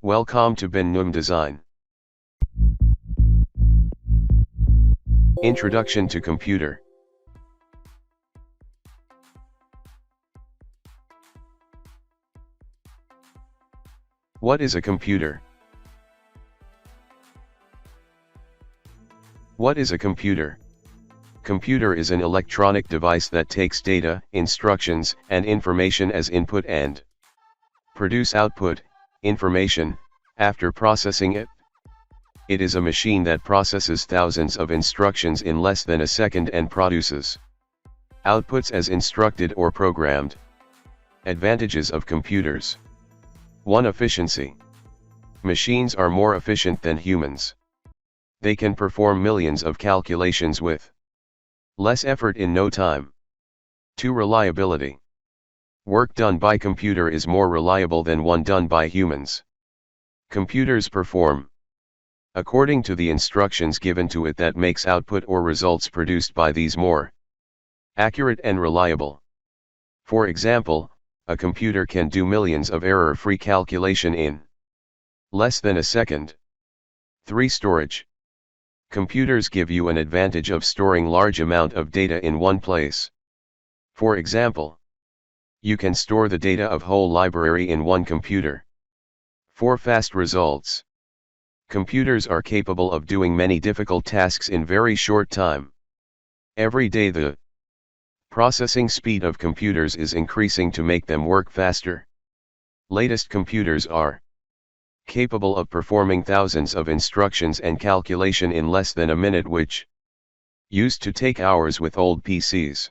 Welcome to Ben Num Design. Introduction to computer. What is a computer? What is a computer? Computer is an electronic device that takes data, instructions, and information as input and produce output, information, after processing it. It is a machine that processes thousands of instructions in less than a second and produces outputs as instructed or programmed. Advantages of computers. 1. Efficiency. Machines are more efficient than humans. They can perform millions of calculations with less effort in no time. 2. Reliability. Work done by computer is more reliable than one done by humans. Computers perform according to the instructions given to it that makes output or results produced by these more accurate and reliable. For example, a computer can do millions of error-free calculation in less than a second. 3. Storage. Computers give you an advantage of storing large amount of data in one place. For example, you can store the data of whole library in one computer. 4. Fast results. Computers are capable of doing many difficult tasks in very short time. Every day the processing speed of computers is increasing to make them work faster. Latest computers are capable of performing thousands of instructions and calculation in less than a minute, which used to take hours with old PCs.